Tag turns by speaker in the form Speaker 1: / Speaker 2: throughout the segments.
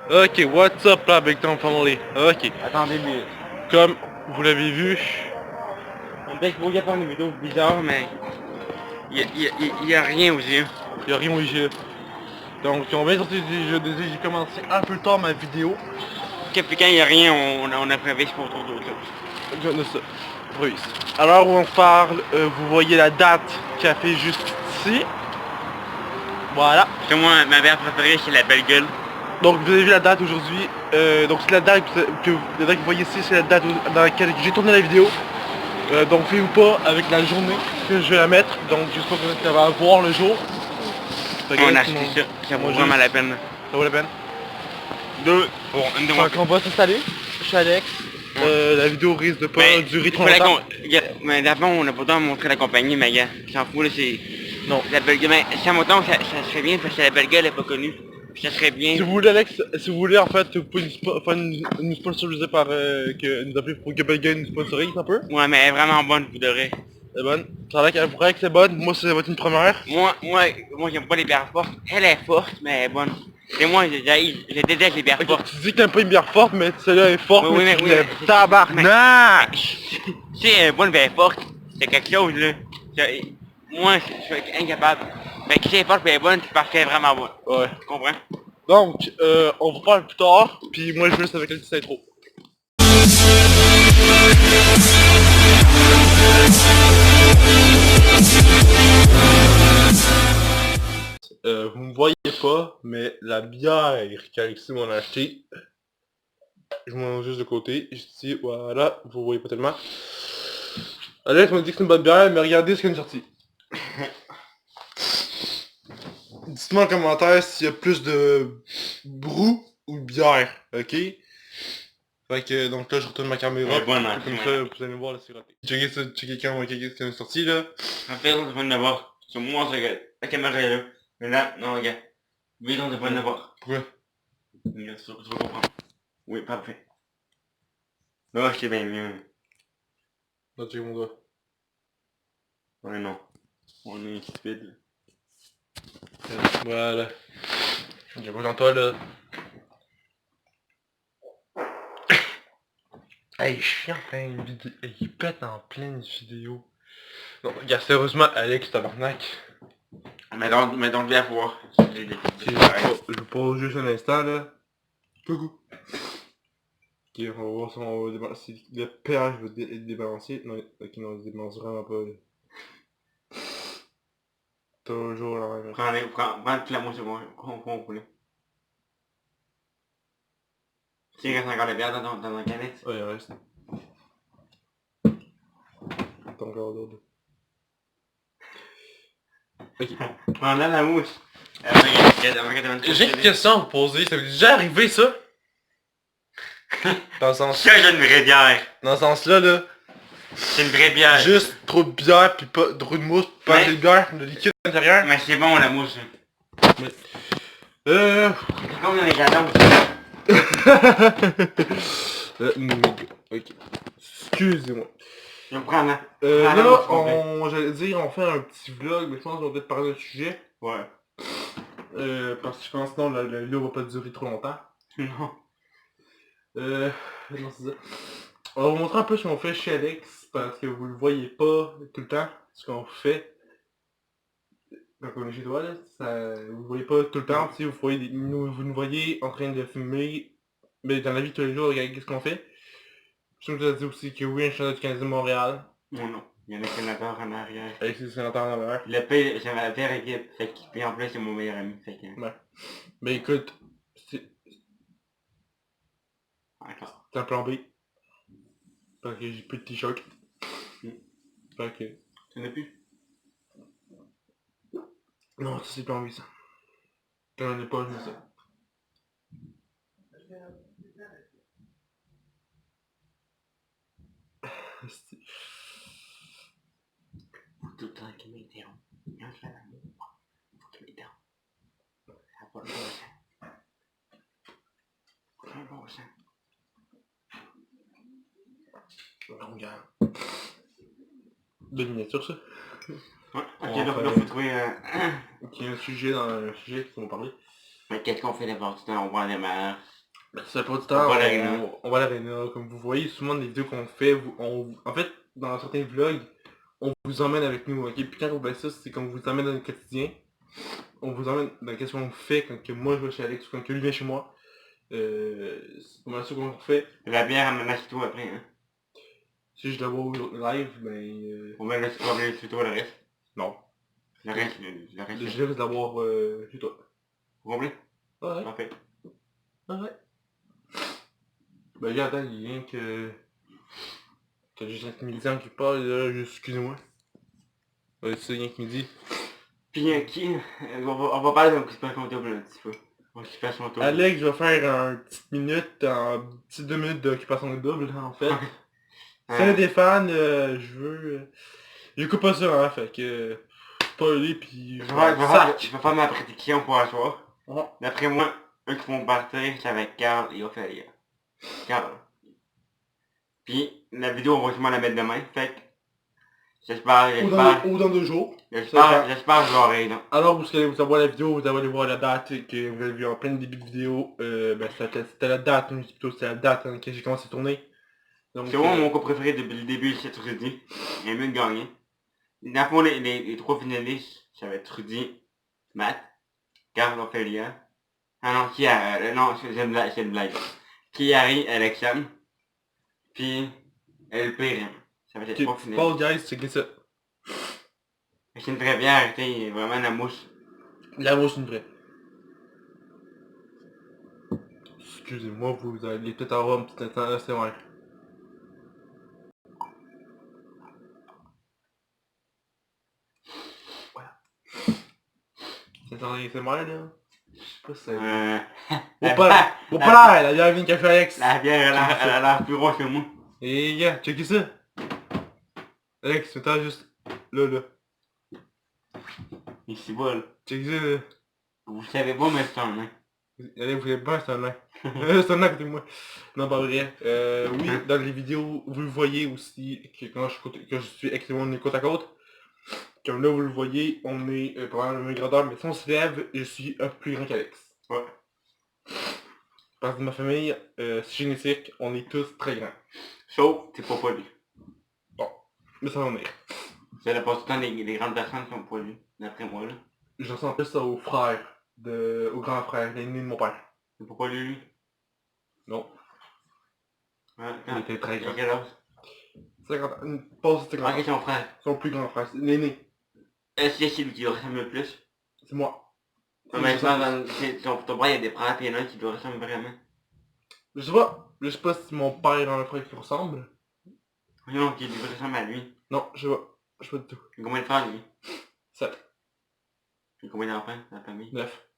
Speaker 1: Ok, what's up là, Big Tom Family? Ok,
Speaker 2: Attendez une minute.
Speaker 1: comme vous l'avez vu,
Speaker 2: On dirait qu'il faut faire une vidéo bizarre, mais y a rien aux yeux.
Speaker 1: il n'y a rien au jeu. Donc, on vient de sortir du jeu, désolé, j'ai commencé un peu tard ma vidéo.
Speaker 2: Puis quand y a rien, on a prévu pour autour d'autre.
Speaker 1: Je ne sais. Oui. Alors où on parle, vous voyez la date qui a fait juste ici. Voilà.
Speaker 2: Parce que moi, ma bière préférée, c'est la belle gueule.
Speaker 1: Donc vous avez vu la date aujourd'hui. Donc c'est la date la date que vous voyez ici, c'est la date dans laquelle j'ai tourné la vidéo. Donc faites-vous pas avec la journée que je vais la mettre. Donc j'espère que ça va voir le jour.
Speaker 2: On a acheté ça, ça vaut vraiment la peine.
Speaker 1: Ça vaut la peine.
Speaker 2: Deux, bon, une demande.
Speaker 1: Donc on va s'installer. Je suis Alex. La vidéo risque de pas durer trop longtemps.
Speaker 2: Mais d'abord, on a pas le temps de montrer la compagnie, mais gars, j'en fous là, c'est...
Speaker 1: Non.
Speaker 2: La belle gueule, mais si à mon temps, ça serait bien parce que la belle gueule n'est pas connue. Puis ça serait bien.
Speaker 1: Si vous voulez Alex, si vous voulez en fait, vous pouvez nous sponsoriser par nous appeler pour que Belga nous sponsorise un peu.
Speaker 2: Ouais, mais elle est vraiment bonne, vous devrez.
Speaker 1: C'est bonne. Ça va qu'elle pourrait que c'est bonne. Moi ça va être une première.
Speaker 2: Moi j'aime pas les bières fortes. Elle est forte, mais elle est bonne. Et moi, je déteste les bières
Speaker 1: Ok,
Speaker 2: fortes.
Speaker 1: tu dis que t'aimes pas une bière forte, mais celle-là est forte,
Speaker 2: Oui,
Speaker 1: mais
Speaker 2: oui,
Speaker 1: tu
Speaker 2: oui,
Speaker 1: l'aimes.
Speaker 2: mais-
Speaker 1: Tabarnak!
Speaker 2: C'est une bonne bière forte. C'est quelque chose, là. Moi, je suis incapable. Mais si elle est forte et elle est bonne, c'est parce qu'elle est vraiment bonne.
Speaker 1: Ouais.
Speaker 2: Tu comprends?
Speaker 1: Donc, on vous parle plus tard, puis moi je vous laisse avec la petite intro. Vous me voyez pas, mais la bière qu'Alexis m'a acheté, je m'en juste de côté, ici, voilà, vous voyez pas tellement. Alex m'a dit que c'est une bonne bière, mais regardez ce qu'il y a sorti. Dites-moi en commentaire s'il y a plus de brou ou de bière, ok? Fait que, donc là je retourne ma caméra,
Speaker 2: Elle est bonne, hein,
Speaker 1: comme
Speaker 2: ouais.
Speaker 1: ça vous allez voir la siroter. Checkez ça, checkez quand ce qui est sorti là.
Speaker 2: En fait, on est pas de l'avoir. Sur moi, la caméra est là. Mais là, non, regarde. Oui, on est pas de l'avoir.
Speaker 1: Pourquoi?
Speaker 2: Tu vas comprendre. Oui, parfait. Là, je sais bien mieux.
Speaker 1: Là, check mon doigt.
Speaker 2: Ouais, non. On est stupide.
Speaker 1: Voilà. J'ai pas dans toi là. Hey, chiant en pleine vidéo. Il pète en pleine vidéo. Non, regarde, sérieusement, Alex, tabarnak.
Speaker 2: Mais donc, viens voir.
Speaker 1: Je pose juste un instant là. Coucou. Ok, on va voir si on va débalancer. Le péage va être débalancé. Non, ok, non, il se débalance vraiment pas. Là. Toujours la même.
Speaker 2: Prends toute la moitié, on voulait. Tu restes encore la bière dans la canette?
Speaker 1: Ouais, il en reste. T'as encore d'autres. Ok.
Speaker 2: Prends là la mousse.
Speaker 1: J'ai une question à vous poser. Ça vous est déjà arrivé ça? Dans le sens...
Speaker 2: Ça, j'ai une vraie bière.
Speaker 1: Dans ce sens-là, là,
Speaker 2: C'est une vraie bière.
Speaker 1: juste trop de bière pis pas trop de mousse, pas assez de bière, de liquide à l'intérieur.
Speaker 2: Mais c'est bon la mousse.
Speaker 1: Euh...
Speaker 2: C'est comme dans les gâteaux.
Speaker 1: ok. Excusez-moi.
Speaker 2: Je prends là.
Speaker 1: Là, j'allais dire, on fait un petit vlog, mais je pense qu'on va peut-être parler d'un sujet.
Speaker 2: Ouais.
Speaker 1: Parce que je pense sinon la vidéo va pas durer trop longtemps.
Speaker 2: Non.
Speaker 1: Non, c'est ça. On va vous montrer un peu ce qu'on fait chez Alex, parce que vous le voyez pas tout le temps, ce qu'on fait. Quand on est chez toi, là, vous le voyez pas tout le temps, si vous voyez vous nous voyez en train de filmer, mais dans la vie de tous les jours, regardez ce qu'on fait. Je vous ai dit aussi que oui, un chandail du Canadien de Montréal.
Speaker 2: Non. Il y en a qui l'adorent en arrière.
Speaker 1: Avec ses sénateurs en arrière.
Speaker 2: Le pire, c'est ma pire équipe. Fait que, puis en plus, c'est mon meilleur ami. Fait que...
Speaker 1: Ouais. Mais écoute, c'est
Speaker 2: Encore.
Speaker 1: un plan B. Parce que j'ai plus de t-shirt. Fait que...
Speaker 2: Tu n'as plus?
Speaker 1: Non, ça c'est plan B ça. J'en ai pas, je sais.
Speaker 2: Faut tout le temps qu'il m'interrompt. Quand je fais l'amour, faut qu'il m'interrompt. Ça n'a pas de bon sens. C'est un bon sens.
Speaker 1: Regarde. De miniature ça.
Speaker 2: Ouais, ok,
Speaker 1: On
Speaker 2: là,
Speaker 1: fait-
Speaker 2: faut trouver
Speaker 1: Ok, un sujet dans un sujet qu'on va parler.
Speaker 2: Mais qu'est-ce qu'on fait d'abord? On voit des mères.
Speaker 1: Ça fait pas du temps,
Speaker 2: On va à l'aréna.
Speaker 1: on va à l'aréna. Comme vous voyez souvent des vidéos qu'on fait, en fait, dans certains vlogs, on vous emmène avec nous, ok? Puis quand on fait ça, c'est qu'on vous emmène dans le quotidien. On vous emmène dans qu'est-ce qu'on fait quand que moi je vais chez Alex ou quand que lui vient chez moi. C'est pas mal ça qu'on fait.
Speaker 2: La bière, elle me lâche tout après, hein.
Speaker 1: Si je la vois live, ben...
Speaker 2: On va laisser probablement sur toi le reste.
Speaker 1: non.
Speaker 2: Le reste.
Speaker 1: Je risque d'avoir chez toi.
Speaker 2: Vous comprenez?
Speaker 1: Ouais.
Speaker 2: Parfait.
Speaker 1: Ouais. Ben là, attends, il y a rien que... Que j'ai 5 millions qui parle, là, excusez-moi. Ouais, c'est rien qui me dit.
Speaker 2: Puis qui? On va parler d'occupation double un petit peu. Occupation double.
Speaker 1: Alex, je vais faire un petit 2 minutes d'occupation double, en fait. Si t'as des fans, je veux... J'écoute pas ça, hein, fait que... Pas lui, pis...
Speaker 2: Je vais faire ma prédiction pour la soir.
Speaker 1: Ouais.
Speaker 2: D'après moi, eux qui vont partir, c'est avec Carl et Ophélia. Carl. Puis, la vidéo, on va sûrement la mettre demain, fait que...
Speaker 1: Ou dans 2 jours.
Speaker 2: J'espère que j'aurai, non.
Speaker 1: Alors, vous allez vous avoir la vidéo, vous allez voir la date que vous avez vu en plein début de vidéo. Ben, c'était la date, hein, plutôt, c'était la date hein, que j'ai commencé à tourner.
Speaker 2: C'est vraiment mon coup préféré depuis le début, c'est Rudy. Il a mieux de gagner. Dans le fond, les 3 finalistes, ça va être Rudy, Matt, Carl Ophélia. Ah non, non, c'est une blague. Kiari, Alexandre. Puis, LP, Rim. Ça va être les 3 finalistes.
Speaker 1: Paul, guys, c'est ça.
Speaker 2: C'est une vraie bière, tu sais, vraiment la mousse.
Speaker 1: La mousse, c'est une vraie. Excusez-moi, vous allez peut-être avoir un petit instant là, c'est vrai. C'est un c'est vrai, là. Je sais pas si ça... Faut pas l'air, la bière vient de Café Alex.
Speaker 2: La bière, elle a l'air plus grosse que moi.
Speaker 1: Et gars, checkez ça. Alex, c'est toi juste là.
Speaker 2: Ici bas, là.
Speaker 1: Checkez ça, là.
Speaker 2: Vous savez pas, mais c'est un nain.
Speaker 1: Allez, vous savez pas, c'est un nain. C'est un nain à côté de moi. Non, pas vrai. Oui, dans les vidéos, vous le voyez aussi que quand que je suis extrêmement côte à côte. Comme là, vous le voyez, on est probablement la même grandeur, mais si on se lève, je suis un peu plus grand qu'Alex.
Speaker 2: Ouais.
Speaker 1: Parce que ma famille, génétique, on est tous très grands.
Speaker 2: Sauf, t'es pas poli.
Speaker 1: Bon, mais ça va venir.
Speaker 2: C'est la plupart du temps les grandes personnes qui sont polis, d'après moi, là.
Speaker 1: Je ressemble plus au frère, au grand frère, l'aîné de mon père.
Speaker 2: C'est pas poli, lui?
Speaker 1: Non,
Speaker 2: Ouais,
Speaker 1: il était très
Speaker 2: il a
Speaker 1: grand.
Speaker 2: quel âge?
Speaker 1: 50 ans, pas 50
Speaker 2: Ah,
Speaker 1: ans.
Speaker 2: son frère.
Speaker 1: Son plus grand frère, c'est l'aîné.
Speaker 2: Est-ce que c'est lui qui doit ressembler le plus?
Speaker 1: C'est moi.
Speaker 2: En même temps, ton frère, il y a des frères, pis il y en a un qui doit ressembler vraiment.
Speaker 1: Je sais pas si mon père a un frère qui ressemble.
Speaker 2: Non, qui doit ressembler à lui.
Speaker 1: Non, je sais pas du tout.
Speaker 2: Il a combien de frères, lui?
Speaker 1: 7,
Speaker 2: Il a combien d'enfants, dans la famille?
Speaker 1: 9.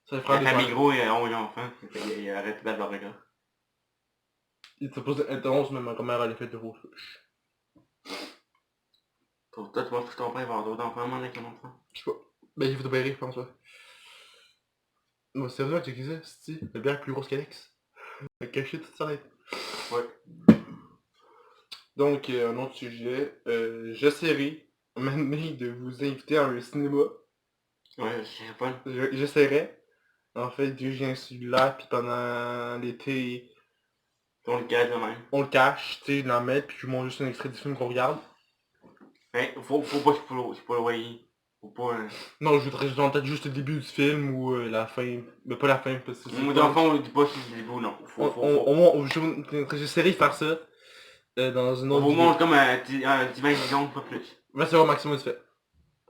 Speaker 1: C'est le
Speaker 2: La
Speaker 1: frère de
Speaker 2: famille
Speaker 1: frère.
Speaker 2: gros, il a 11 enfants. Il arrête de battre leur record.
Speaker 1: Il est supposé être 11, mais ma grand-mère elle a fait de rouge.
Speaker 2: Toi, tu penses que ton père va avoir d'autres enfants, moi, avec un enfant?
Speaker 1: Je sais pas. Ben, il fait opérer, je pense, ouais. Moi, c'est vrai, tu sais, c'est la bière plus grosse qu'Alex. Elle a caché toute sa tête.
Speaker 2: Ouais.
Speaker 1: Donc, un autre sujet. J'essaierai, maintenant, de vous inviter à un cinéma.
Speaker 2: Ouais, c'est pas.
Speaker 1: J'essaierai. En fait, je viens celui-là, puis pendant l'été,
Speaker 2: On le cache de même.
Speaker 1: on le cache, tu sais, je l'en mets, puis je vous montre juste un extrait du film qu'on regarde.
Speaker 2: Mais faut pas spoiler. Faut pas...
Speaker 1: Non, je voudrais peut-être juste le début du film ou la fin. Mais pas la fin, parce que c'est...
Speaker 2: Moi, dans le fond, on dit pas si c'est le début ou non.
Speaker 1: J'essaierai de faire ça dans une
Speaker 2: On
Speaker 1: autre
Speaker 2: vous
Speaker 1: vidéo.
Speaker 2: montre comme un petit 20 secondes, pas plus.
Speaker 1: Va savoir maximum fait.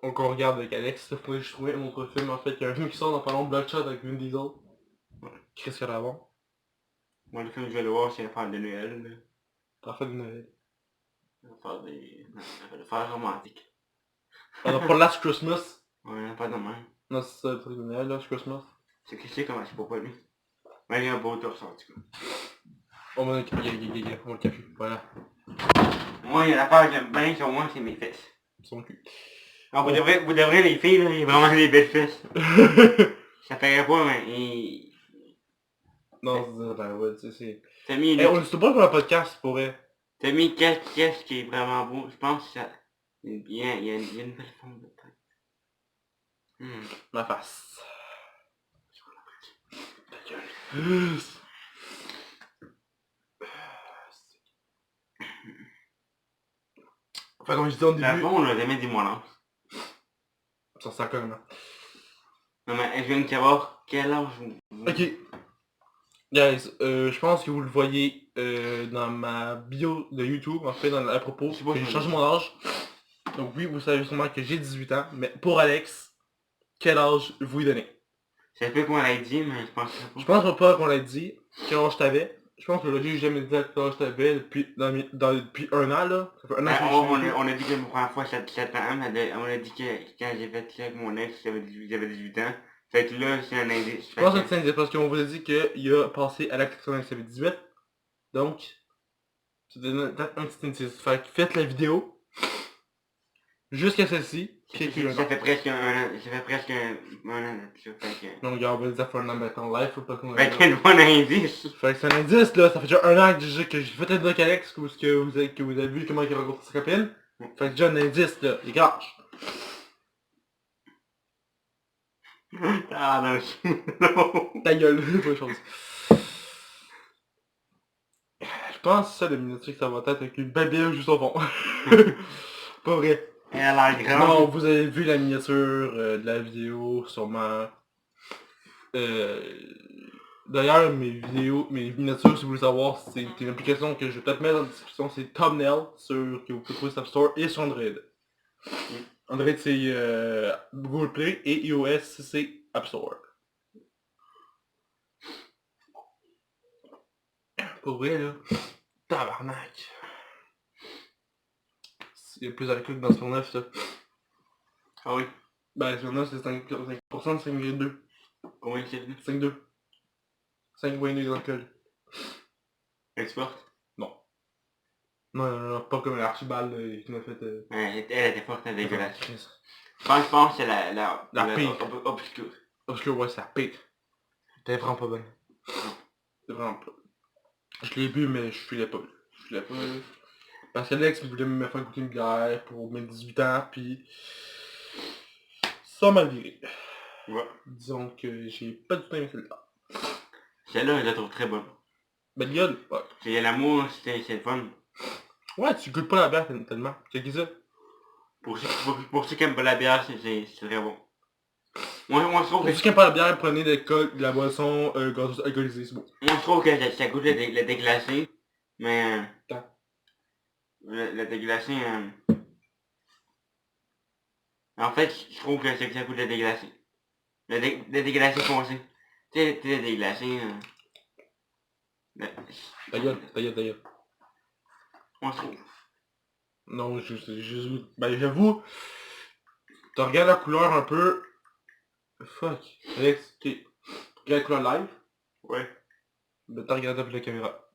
Speaker 1: Donc on regarde avec Alex, cette fois je trouvais un autre film en fait, il y a un film qui sort dans pas long, Bloodshot avec Vin Diesel. Chris Caravon.
Speaker 2: Moi, le film que je vais le voir, c'est l'affaire de Noël. Là.
Speaker 1: Parfait de Noël.
Speaker 2: L'affaire des... l'affaire romantique.
Speaker 1: On a pas Last Christmas.
Speaker 2: Ouais, pas de même.
Speaker 1: Non, c'est ça le truc de Noël, Last Christmas.
Speaker 2: C'est que je sais comment c'est pas lui. Mais il y a un beau torse en tout cas.
Speaker 1: On va le café, voilà.
Speaker 2: Moi, il y a l'affaire que j'aime bien sur moi, c'est mes fesses.
Speaker 1: Son cul.
Speaker 2: Alors, vous devrez les filles, là, il y a vraiment des belles fesses. Ça paraît pas, mais...
Speaker 1: Non, ben ouais, tu sais, c'est...
Speaker 2: T'as mis...
Speaker 1: on ne sait pas pour un podcast, pour vrai.
Speaker 2: T'as mis qu'est-ce qui est vraiment beau. Je pense que ça... Il y a une belle forme de tête.
Speaker 1: Ma face. Ta gueule. Enfin, comme je disais au
Speaker 2: Dans le
Speaker 1: début,
Speaker 2: fond, on n'a jamais dit mon âge.
Speaker 1: ça sert quand même.
Speaker 2: Non mais je viens de savoir quel âge vous...
Speaker 1: Ok. Guys, je pense que vous le voyez dans ma bio de YouTube, en fait, à propos,
Speaker 2: Je sais pas
Speaker 1: que
Speaker 2: si
Speaker 1: j'ai
Speaker 2: je
Speaker 1: changé
Speaker 2: l'ai.
Speaker 1: mon âge. Donc oui, vous savez sûrement que j'ai 18 ans, mais pour Alex, quel âge vous lui donnez?
Speaker 2: Ça fait qu'on l'a dit, mais je pense
Speaker 1: Je
Speaker 2: pas.
Speaker 1: pense pas qu'on l'a dit, quel âge t'avais. Je pense que le j'ai jamais dit quel âge t'avais depuis un an, là. Ça fait un an
Speaker 2: Ben,
Speaker 1: que je suis YouTube.
Speaker 2: on a dit que la première fois, c'était 7 ans, mais on a dit que quand j'ai fait ça avec mon ex, j'avais 18 ans. Fait que là, c'est un indice.
Speaker 1: Je pense que c'est indien parce qu'on vous a dit qu'il a passé à l'acte quand il avait 18. Donc, c'est peut-être un petit indice. Fait que faites la vidéo jusqu'à celle-ci.
Speaker 2: Ça fait presque un an, ça fait presque un an là-dessus, fait que...
Speaker 1: Donc, on va le dire pour un an en live, faut pas qu'on...
Speaker 2: Fait quel bon indice!
Speaker 1: Fait que c'est un indice là, ça fait déjà un an que j'ai fait le doc Alex, que vous avez vu comment il a rencontré sa copine. Fait que déjà un indice là, il gâche.
Speaker 2: Ah non,
Speaker 1: Ta gueule, pas de chose. Je pense que ça le miniature que ça va être avec une belle juste au fond. Pas vrai.
Speaker 2: elle a l'air grande.
Speaker 1: Non, vous avez vu la miniature de la vidéo, sûrement. D'ailleurs, mes miniatures, si vous voulez savoir, c'est une application que je vais peut-être mettre dans la description, c'est Thumbnail, que vous pouvez trouver sur App Store et sur Android. Android c'est Google Play et iOS c'est App Store. Pour vrai là, tabarnak. Il y a plus d'alcool que dans ce 9 ça.
Speaker 2: Ah oui,
Speaker 1: Ben ce 9 c'est 5% de 5,2.
Speaker 2: combien c'est venu?
Speaker 1: 5,2. 5,2 d'alcool.
Speaker 2: Export?
Speaker 1: Non. Non, pas comme l'Archibald qui m'a fait...
Speaker 2: Elle était forte, elle était dégueulasse.
Speaker 1: Chris.
Speaker 2: Je pense que c'est la
Speaker 1: pire.
Speaker 2: obscure.
Speaker 1: Parce que ouais, ça pire. T'es vraiment pas bonne. C'est vraiment pas. Je l'ai bu, mais je filais pas. Je filais pas. Parce qu'Alex voulait me faire goûter une bière pour mes 18 ans, puis ça m'a viré.
Speaker 2: Ouais.
Speaker 1: Disons que j'ai pas du tout aimé celle-là.
Speaker 2: Celle-là, je la trouve très bonne.
Speaker 1: Belle gueule? Ouais.
Speaker 2: C'est l'amour, c'est le fun.
Speaker 1: Ouais, tu goûtes pas la bière tellement. C'est qui ça?
Speaker 2: Pour ceux qui aiment pas la bière, c'est très bon. Moi, je trouve
Speaker 1: Pour
Speaker 2: que...
Speaker 1: ceux qui aiment pas la bière, prenez de la boisson gazeuse alcoolisée, c'est bon.
Speaker 2: Moi, je trouve que ça goûte le déglacé, mais...
Speaker 1: Attends.
Speaker 2: Le déglacé... En fait, je trouve que ça goûte le déglacé. Le déglacé foncé. Tu sais, le déglacé...
Speaker 1: Ta gueule, ta gueule, ta gueule.
Speaker 2: Moi, je trouve.
Speaker 1: Non, ben j'avoue, tu regardes la couleur un peu... Fuck. Alex, ok. Regarde la couleur live.
Speaker 2: Ouais.
Speaker 1: Ben t'as regardé avec la caméra.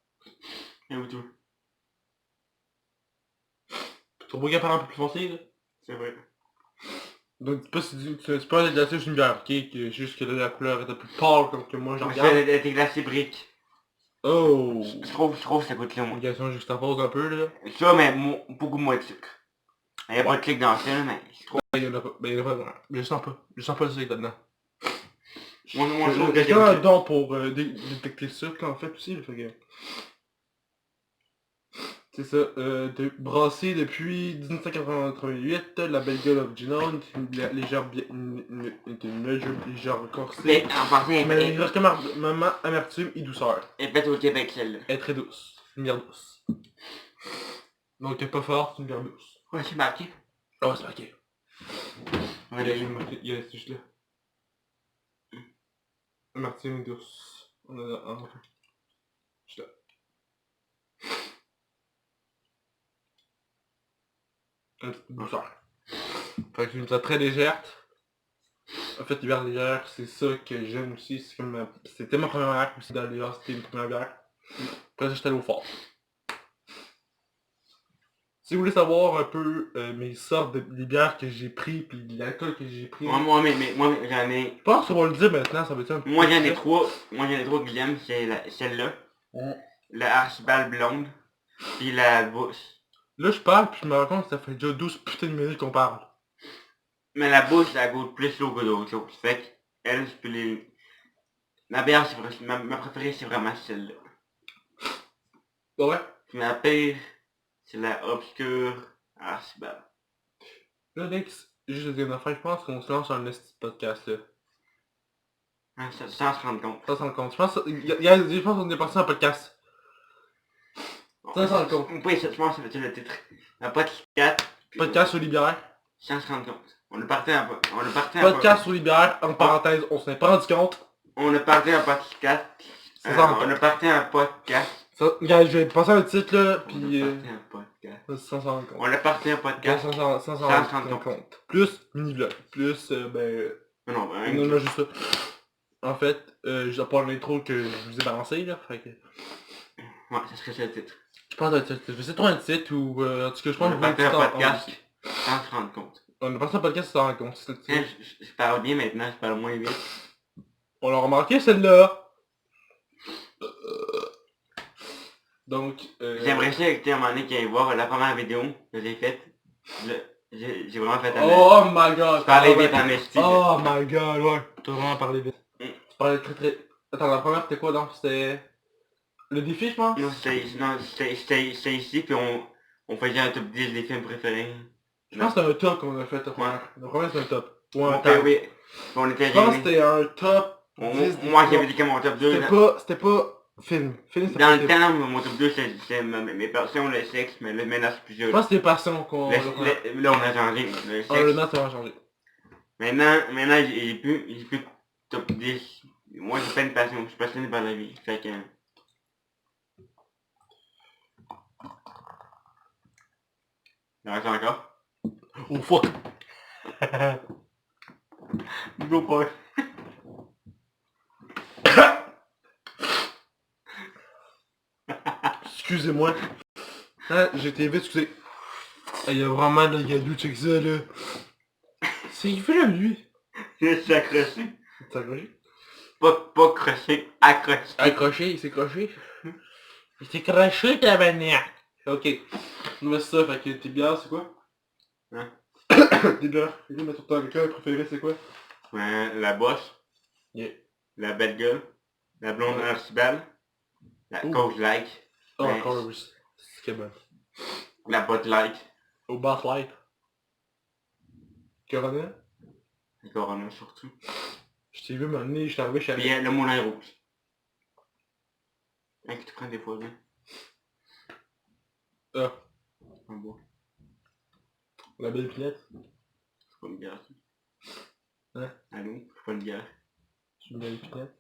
Speaker 2: Et vous tout.
Speaker 1: Tu trouves qu'elle paraît un peu plus foncée, là?
Speaker 2: C'est vrai.
Speaker 1: Donc c'est pas déglacé sur une bière, ok? Que juste que là, la couleur est un peu plus pâle comme que moi j'en
Speaker 2: C'est
Speaker 1: regarde.
Speaker 2: le déglacé brique.
Speaker 1: Oh!
Speaker 2: Je trouve que ça goûte le moins.
Speaker 1: Négation juste à pause un peu, là.
Speaker 2: Ça, mais beaucoup moins de sucre. Il y a pas de sucre dans ça, mais je trouve...
Speaker 1: Ben, y'en a pas. Ben, y'en a pas. Je le sens pas. Je sens pas le sucre là-dedans.
Speaker 2: Moi, je trouve que
Speaker 1: J'ai un don pour détecter le sucre, en fait, aussi, là, fait que... C'est ça, brassé depuis 1988, la belle gueule originale, une légère corsée,
Speaker 2: Mais en passant,
Speaker 1: mais il reste comme maman, amertume et douceur.
Speaker 2: elle est faite au Québec, celle-là.
Speaker 1: Elle est très douce, une bière douce. Donc elle est pas forte, c'est une bière douce.
Speaker 2: Ouais, c'est marqué.
Speaker 1: Oh, c'est marqué.
Speaker 2: Ouais,
Speaker 1: Il reste juste là. Amertume et douce. On a enfin. Juste là. Une petite douceur. Fait que c'est une bière très légère. En fait, les bières légères, c'est ça que j'aime aussi. C'est comme c'était ma première bière aussi dans les bières, c'était une première bière. Après ça, j'étais allé au fort. Si vous voulez savoir un peu mes sortes de bières que j'ai pris, puis l'alcool que j'ai pris.
Speaker 2: Moi, j'en ai...
Speaker 1: Je pense qu'on va le dire maintenant, ça va être un peu.
Speaker 2: Moi, j'en ai trois. Moi, j'en ai trois que j'aime, c'est celle-là. La Archibald blonde. Puis la Bousse.
Speaker 1: Là, je parle, puis je me rends compte que ça fait déjà 12 putains de minutes qu'on parle.
Speaker 2: Mais la Bousse, elle goûte plus l'eau que d'autres choses. Fait que, elle, je peux les... Ma meilleure, ma préférée, c'est vraiment celle-là.
Speaker 1: Ouais.
Speaker 2: Puis ma pire, c'est la obscure Archibald.
Speaker 1: Là, Lex, juste une affaire, je pense qu'on se lance un petit podcast, là.
Speaker 2: Hein, sans se rendre compte.
Speaker 1: Ça s'en compte. Je pense qu'on est passé un podcast. Ça s'en compte.
Speaker 2: Oui, je pense que ça fait le titre. Un podcast.
Speaker 1: Podcast sur Libière.
Speaker 2: Sans se rendre compte. On est parti un
Speaker 1: Podcast sur Libière, en parenthèse, on s'en est pas rendu compte.
Speaker 2: On a parti un podcast.
Speaker 1: Ça s'en
Speaker 2: On a parti un podcast.
Speaker 1: Ça, regarde, je vais passer un titre là, puis...
Speaker 2: On a parti un podcast.
Speaker 1: Sans s'en rendre compte.
Speaker 2: On a parti un podcast.
Speaker 1: Sans s'en rendre compte. Plus mini-vlog. Plus,
Speaker 2: Non,
Speaker 1: non, juste ça. En fait, je dois pas l'intro que je vous ai balancé là, fait que...
Speaker 2: Ouais, ça serait ça le titre.
Speaker 1: Je pense que je vais essayer de trouver un titre ou... en tout cas, je pense
Speaker 2: On a
Speaker 1: que
Speaker 2: parti un podcast sans se rendre compte.
Speaker 1: On a passé un podcast sans s'en rendre compte, c'est le titre.
Speaker 2: Je parle bien maintenant, je parle moins vite.
Speaker 1: On l'a remarqué celle-là. Donc,
Speaker 2: J'aimerais ça que tu un moment donné qu'il aille voir la première vidéo que j'ai faite. J'ai vraiment fait un...
Speaker 1: Oh my god!
Speaker 2: Je parlais vite en esti.
Speaker 1: Oh my god, ouais. T'as vraiment parlé vite.
Speaker 2: Mm.
Speaker 1: Tu parlais très très... Attends, la première c'était quoi donc? C'était... Le défi, je pense?
Speaker 2: Non, c'était ici, puis on faisait un top 10 des films préférés.
Speaker 1: Je pense que c'était un top qu'on a fait, la première. La première c'était un top. Ou un
Speaker 2: Ok,
Speaker 1: top.
Speaker 2: oui. On était
Speaker 1: Je pense que
Speaker 2: gênés.
Speaker 1: c'était un top 10 des
Speaker 2: Moi
Speaker 1: films.
Speaker 2: j'avais dit que mon top 2.
Speaker 1: C'était pas film. Film c'était
Speaker 2: Dans
Speaker 1: pas
Speaker 2: le
Speaker 1: film.
Speaker 2: temps, mon top 2 c'est mes passions, le sexe, mais là maintenant c'est plus
Speaker 1: Je
Speaker 2: dur.
Speaker 1: pense que c'était passion qu'on...
Speaker 2: Là on a changé. Le
Speaker 1: Ah, le
Speaker 2: sexe.
Speaker 1: match ça va changer.
Speaker 2: Maintenant j'ai plus de top 10. Moi j'ai pas une passion, je suis passionné par la vie. Fait que... Il en reste encore?
Speaker 1: Oh fuck! Go pas. Excusez-moi. Ah, j'étais vite, excusez. Ah, il y a vraiment de gadou, check ça là. C'est il fait là, lui.
Speaker 2: Je suis accroché.
Speaker 1: T'es accroché?
Speaker 2: Pas croché, accroché.
Speaker 1: Accroché, il s'est croché. Il s'est croché, tabarnak. Ok. Mais c'est ça, fait que tes bières, c'est quoi?
Speaker 2: Hein?
Speaker 1: Tes bières. Mais ton alcool préféré, c'est quoi?
Speaker 2: La bosse.
Speaker 1: Yeah.
Speaker 2: La belle gueule. La blonde Archibald. La
Speaker 1: Ouh.
Speaker 2: Coach Like.
Speaker 1: Oh,
Speaker 2: Ouais.
Speaker 1: encore, oui. C'est bon.
Speaker 2: La Bot Like.
Speaker 1: Au Bath Light. Corona?
Speaker 2: Le Corona surtout.
Speaker 1: Je t'ai vu m'amener, je suis arrivé, je
Speaker 2: Puis
Speaker 1: savais.
Speaker 2: le Moulin Rouge. Hein, que tu prends des fois bien.
Speaker 1: Ah,
Speaker 2: En bois.
Speaker 1: la belle pinette.
Speaker 2: C'est pas une bière. Ça.
Speaker 1: Hein?
Speaker 2: Allô? C'est pas une bière.
Speaker 1: C'est une belle pinette.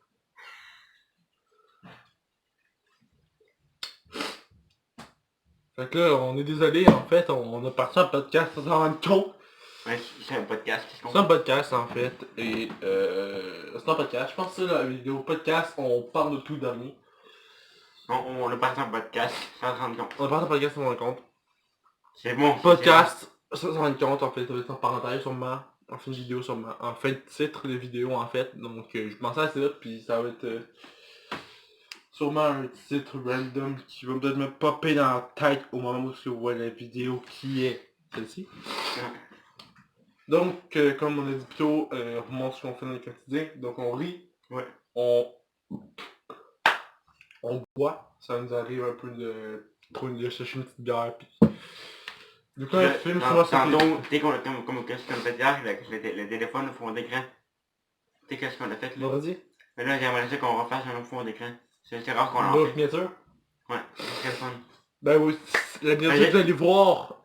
Speaker 1: Fait que là, on est désolé, en fait, on a parti un podcast sans s'en rendre compte.
Speaker 2: Ouais, c'est un podcast, qu'est-ce qu'on
Speaker 1: C'est un podcast, en fait, et c'est un podcast. Je pense que c'est la vidéo podcast, on parle de tout dernier.
Speaker 2: On a parti un podcast sans se rendre compte.
Speaker 1: On a parti un podcast sans s'en rendre compte.
Speaker 2: C'est bon.
Speaker 1: Podcast sans s'en rendre compte, en fait, ça va être en parenthèse sûrement, en fin de vidéo sûrement, en fin de titre de vidéo, en fait. Donc, je pensais à ça, puis ça va être sûrement un titre random qui va peut-être me popper dans la tête au moment où vous voyez la vidéo qui est celle-ci. Donc, comme on a dit plus tôt, on montre ce qu'on fait dans le quotidien. Donc, on rit,
Speaker 2: Ouais.
Speaker 1: on boit. Ça nous arrive un peu de prendre de chercher une petite bière. Puis... Du coup, un film, souvent, c'est...
Speaker 2: Tantôt, tu sais comme qu'est-ce qu'on a fait hier, le téléphone au fond d'écran. Tu sais qu'est-ce qu'on a fait là?
Speaker 1: Vas-y.
Speaker 2: Mais là, j'aimerais ça qu'on refasse un autre fond d'écran. C'est rare qu'on en
Speaker 1: D'autres
Speaker 2: fait.
Speaker 1: miniatures?
Speaker 2: Ouais, c'est très fun.
Speaker 1: Ben oui, la miniature que vous allez voir,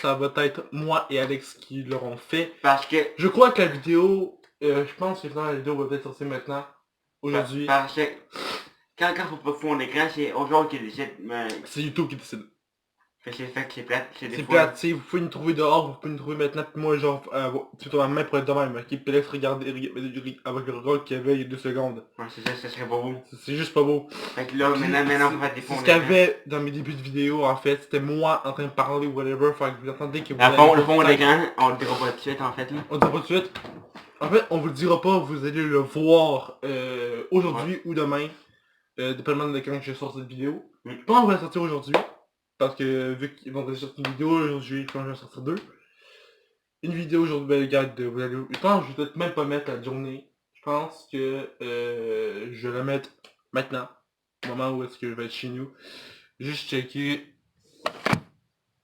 Speaker 1: ça va être moi et Alex qui l'auront fait.
Speaker 2: Parce que...
Speaker 1: Je crois que la vidéo, je pense que la vidéo va peut-être sortir maintenant, aujourd'hui.
Speaker 2: Parce que... Quand faut pas fond d'écran, c'est aujourd'hui qui décide, mais...
Speaker 1: C'est YouTube qui décide.
Speaker 2: Fait que c'est plate, c'est des
Speaker 1: C'est
Speaker 2: fois...
Speaker 1: plate, tu sais, vous pouvez nous trouver dehors, vous pouvez nous trouver maintenant, puis moi genre, tu vois, ma main pour être de même, ok, puis Alex regardez avec le rôle qu'il y avait il y a 2 secondes.
Speaker 2: Ouais, c'est ça, ça serait pas beau.
Speaker 1: C'est juste pas beau.
Speaker 2: Fait que là, maintenant, on va faire des
Speaker 1: C'est
Speaker 2: fonds
Speaker 1: ce qu'il y
Speaker 2: d'écran.
Speaker 1: avait dans mes débuts de vidéo, en fait, c'était moi en train de parler ou whatever, fait que vous entendez que vous
Speaker 2: Le fond d'écran, on le dira pas tout de suite, en fait, là.
Speaker 1: On le dira pas tout de suite. En fait, on vous le dira pas, vous allez le voir aujourd'hui ou demain, dépendamment de quand je sors cette vidéo.
Speaker 2: Mm.
Speaker 1: Je pense qu'on va la sortir aujourd'hui, parce que vu qu'ils vont sortir une vidéo aujourd'hui, je pense que je vais en sortir 2. Une vidéo aujourd'hui, ben regarde, vous allez... Je pense que je vais peut-être même pas mettre la journée. Je pense que je vais la mettre maintenant, au moment où est-ce que je vais être chez nous. Juste checker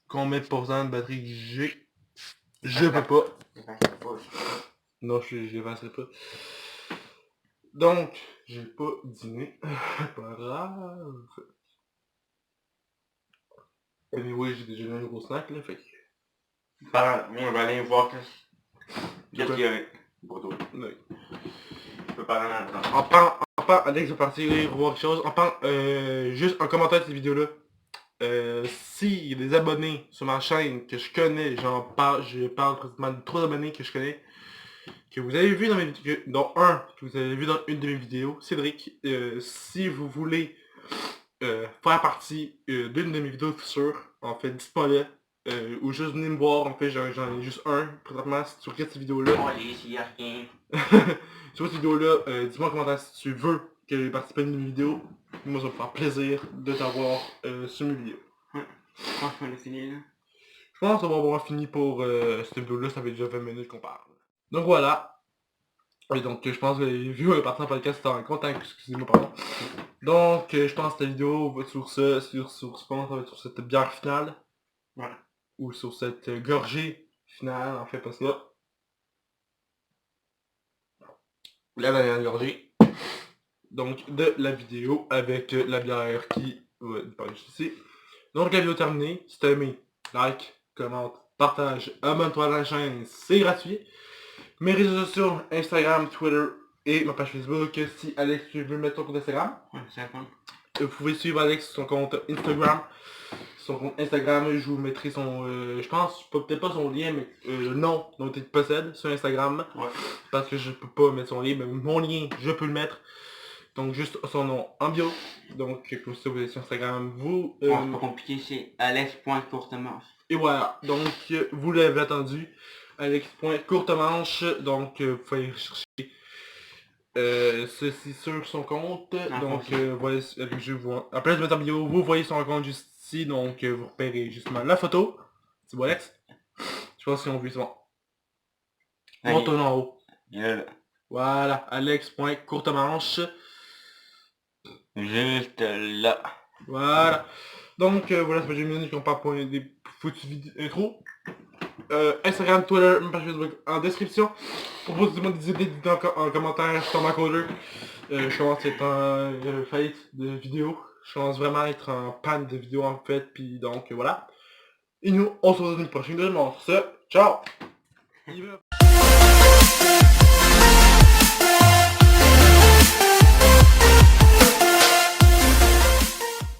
Speaker 1: combien de pourcents de batterie que j'ai. Je peux pas. Non, je l'effacerai pas. Donc, j'ai pas dîné. Pas grave. Anyway, j'ai déjà eu un gros snack là, fait que...
Speaker 2: Moi, je vais aller voir qu'est-ce qu'il y a pour toi.
Speaker 1: Ouais.
Speaker 2: Je peux parler en même temps.
Speaker 1: En parlant, Alex va partir voir quelque chose. En parlant, juste en commentaire de cette vidéo-là, s'il y a des abonnés sur ma chaîne que je connais, je parle pratiquement de 3 abonnés que je connais, que vous avez vu dans mes vidéos, dont un que vous avez vu dans une de mes vidéos, Cédric, si vous voulez faire partie d'une de mes vidéos futures, en fait, dites-moi-le, ou juste venez me voir, en fait, j'en ai juste un, présentement, si tu regardes cette vidéo-là.
Speaker 2: Oh, il y a rien.
Speaker 1: Sur cette vidéo-là, dis-moi en commentaire si tu veux que je participe à une de mes vidéos. Moi, ça va me faire plaisir de t'avoir sur mes vidéos.
Speaker 2: Ouais. Je pense qu'on a fini là.
Speaker 1: Je pense qu'on va avoir fini pour cette vidéo-là, ça fait déjà 20 minutes qu'on parle. Donc voilà. Et donc je pense que les vues est parti en podcast en compte, excusez-moi pardon. Donc je pense que la vidéo va être sur ça, je pense ça va être sur cette bière finale.
Speaker 2: Ouais.
Speaker 1: Ou sur cette gorgée finale, en fait, parce que là, la dernière gorgée. Donc de la vidéo avec la bière qui va disparaître juste ici. Donc la vidéo terminée, si t'as aimé, like, commente, partage, abonne-toi à la chaîne, c'est gratuit. Mes réseaux sociaux, Instagram, Twitter et ma page Facebook. Si Alex tu veux mettre ton compte Instagram,
Speaker 2: Ouais, c'est bon.
Speaker 1: vous pouvez suivre Alex sur son compte Instagram. Son compte Instagram, je vous mettrai son, je pense, peut-être pas son lien, mais le nom dont il possède sur Instagram.
Speaker 2: Ouais.
Speaker 1: Parce que je peux pas mettre son lien, mais mon lien, je peux le mettre. Donc juste son nom en bio. Donc comme ça vous êtes sur Instagram, vous...
Speaker 2: C'est pas compliqué, c'est alex.courtemanche.
Speaker 1: Et voilà, donc vous l'avez attendu. Alex.courtemanche, donc vous pouvez chercher ceci sur son compte. Donc voilà, je vois. Après de mettre en vidéo, vous voyez son compte juste ici, donc vous repérez justement la photo. Tu vois Alex? Je pense qu'ils ont vu, c'est bon. Monte en haut.
Speaker 2: Yeah.
Speaker 1: Voilà, alex.courtemanche.
Speaker 2: Juste là.
Speaker 1: Voilà. Donc voilà, ça fait 2 minutes qu'on parle pour des foutues vidéos intro. Instagram, Twitter, ma page Facebook en description. Proposez-moi des idées en commentaire sur ma coder. Je commence à être en faillite de vidéos. Je commence vraiment à être en panne de vidéos en fait. Puis donc voilà. Et nous, on se retrouve dans une prochaine vidéo. Sur ce, ciao!